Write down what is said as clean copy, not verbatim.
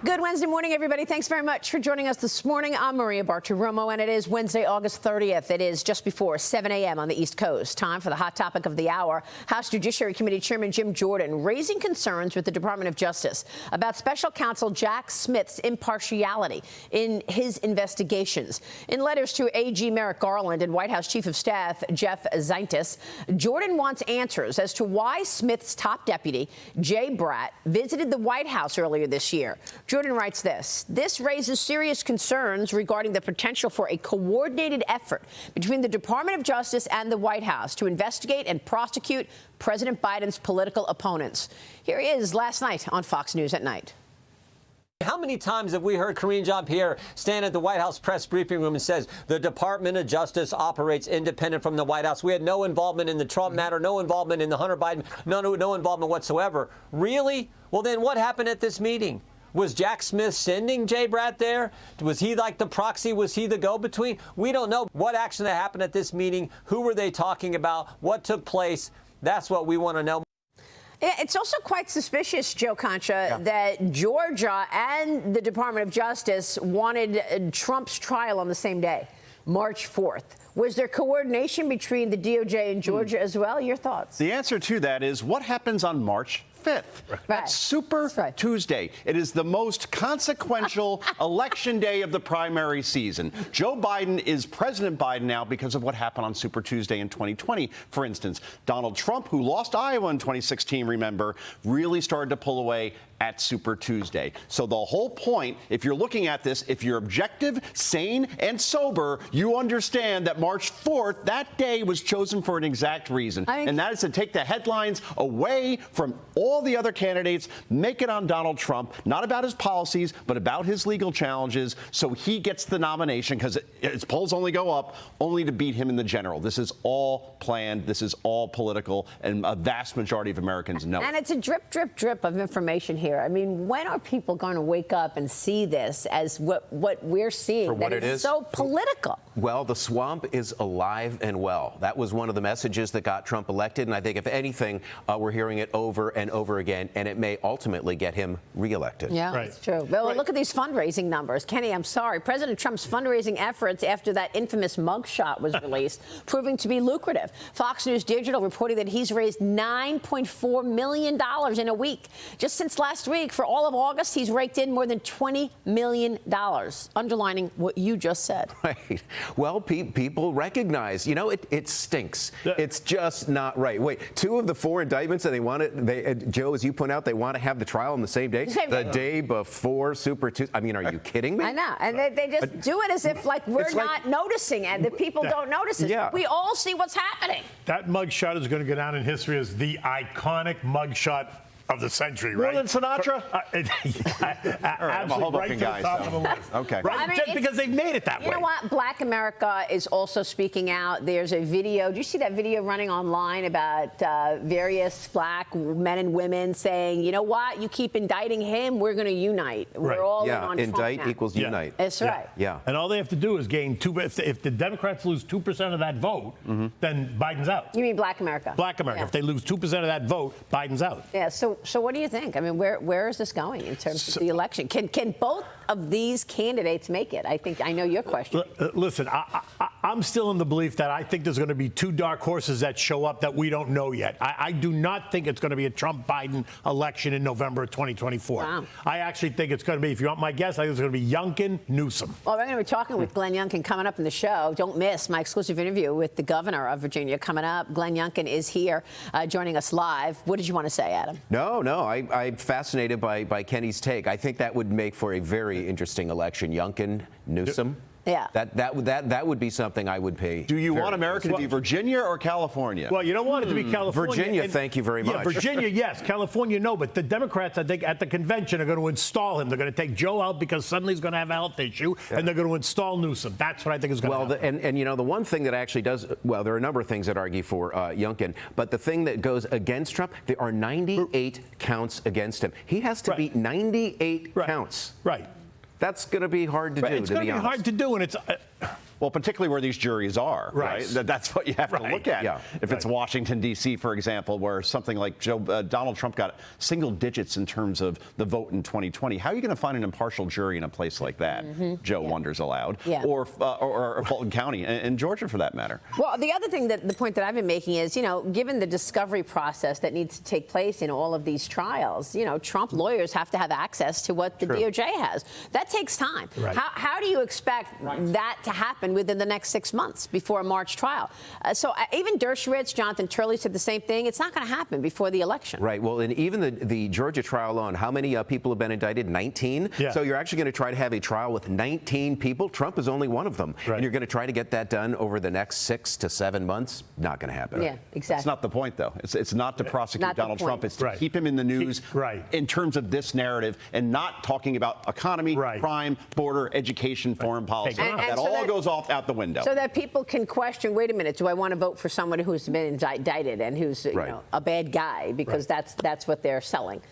Good Wednesday morning, everybody. Thanks very much for joining us this morning. I'm Maria Bartiromo, and it is Wednesday, August 30th. It is just before 7 a.m. on the East Coast. Time for the hot topic of the hour. House Judiciary Committee Chairman Jim Jordan raising concerns with the Department of Justice about special counsel Jack Smith's impartiality in his investigations. In letters to AG Merrick Garland and White House Chief of Staff Jeff Zientis, Jordan wants answers as to why Smith's top deputy, Jay Bratt, visited the White House earlier this year. Jordan writes this. This raises serious concerns regarding the potential for a coordinated effort between the Department of Justice and the White House to investigate and prosecute President Biden's political opponents. Here he is last night on Fox News at Night. How many times have we heard Karine Jean-Pierre stand at the White House press briefing room and says the Department of Justice operates independent from the White House? We had no involvement in the Trump matter, no involvement in the Hunter Biden, no involvement whatsoever. Really? Well, then what happened at this meeting? Was Jack Smith sending Jay Bratt there? Was he like the proxy? Was he the go-between? We don't know what action that happened at this meeting. Who were they talking about? What took place? That's what we want to know. It's also quite suspicious, Joe Concha, that Georgia and the Department of Justice wanted Trump's trial on the same day, March 4th. Was there coordination between the DOJ and Georgia as well? Your thoughts? The answer to that is what happens on March 5th. That's Super Tuesday. It is the most consequential election day of the primary season. Joe Biden is President Biden now because of what happened on Super Tuesday in 2020. For instance, Donald Trump, who lost Iowa in 2016, remember, really started to pull away at Super Tuesday. So the whole point, if you're looking at this, if you're objective, sane, and sober, you understand that March 4th, that day was chosen for an exact reason. And that is to take the headlines away from all the other candidates, make it on Donald Trump, not about his policies, but about his legal challenges, so he gets the nomination, because his polls only go up, only to beat him in the general. This is all planned. This is all political, and a vast majority of Americans know. And it's a drip, drip, drip of information here. I mean, when are people going to wake up and see this as what we're seeing? For what it is. So political. Well, the swamp is alive and well. That was one of the messages that got Trump elected. And I think, if anything, we're hearing it over and over again. And it may ultimately get him reelected. Yeah, that's true. Well, look at these fundraising numbers. Kenny, I'm sorry. President Trump's fundraising efforts after that infamous mugshot was released proving to be lucrative. Fox News Digital reporting that he's raised $9.4 million in a week. Just since last week, for all of August, he's raked in more than $20 million, underlining what you just said. Right. Well, people recognize, you know, it stinks. It's just not right. Wait, 2 of the 4 indictments that they wanted, Joe, as you point out, they want to have the trial on the same day? The day before Super Tuesday. I mean, are you kidding me? I know. And they just do it as if, like, we're not noticing and the people don't notice it. Yeah. We all see what's happening. That mugshot is going to go down in history as the iconic mugshot of the century, right? More than Sinatra? Absolutely right to the top of the list. Okay. Right? I mean, just because they've made it that way. You know what? Black America is also speaking out. There's a video. Do you see that video running online about various black men and women saying, you know what? You keep indicting him, we're going to unite. We're all in on Trump indict now. equals unite. That's right. Yeah. And all they have to do is gain 2. If the Democrats lose 2% of that vote, then Biden's out. You mean Black America? Black America. If they lose 2% of that vote, Biden's out. Yeah. So what do you think? I mean, where is this going in terms of the election? Can both of these candidates make it? I know your question. Listen, I'm still in the belief that I think there's going to be 2 dark horses that show up that we don't know yet. I do not think it's going to be a Trump-Biden election in November of 2024. Wow. I actually think it's going to be, if you want my guess, I think it's going to be Youngkin, Newsom. Well, we're going to be talking with Glenn Youngkin coming up in the show. Don't miss my exclusive interview with the governor of Virginia coming up. Glenn Youngkin is here joining us live. What did you want to say, Adam? No, I'm fascinated by Kenny's take. I think that would make for a very interesting election. Youngkin, Newsom. Yeah. That would be something I would pay. Do you want America to be Virginia or California? Well, you don't want it to be California. Virginia, thank you very much. Yeah, Virginia, yes. California, no. But the Democrats, I think, at the convention are going to install him. They're going to take Joe out because suddenly he's going to have a health issue, and they're going to install Newsom. That's what I think is going to happen. And you know, the one thing that actually does, well, there are a number of things that argue for Youngkin, but the thing that goes against Trump, there are 98 counts against him. He has to beat 98 counts. Right. That's going to be hard to do, It's going to be hard to do, and it's Well, particularly where these juries are, right? That's what you have to look at. Yeah. If it's Washington, D.C., for example, where something like Donald Trump got single digits in terms of the vote in 2020, how are you going to find an impartial jury in a place like that? Joe wonders aloud. Or Fulton County, in Georgia, for that matter. Well, the other thing, the point that I've been making is, given the discovery process that needs to take place in all of these trials, Trump lawyers have to have access to what the DOJ has. That takes time. How do you expect that to happen within the next 6 months before a March trial? So even Dershowitz, Jonathan Turley said the same thing. It's not going to happen before the election. Right. Well, and even the Georgia trial alone, how many people have been indicted? 19. Yeah. So you're actually going to try to have a trial with 19 people. Trump is only one of them. And you're going to try to get that done over the next 6 to 7 months. Not going to happen. Yeah, exactly. That's not the point, though. It's not to prosecute Donald Trump. It's to keep him in the news in terms of this narrative and not talking about economy, crime, border, education, foreign policy. That all goes off out the window. So that people can question, wait a minute, do I want to vote for someone who's been indicted and who's a bad guy? Because that's what they're selling.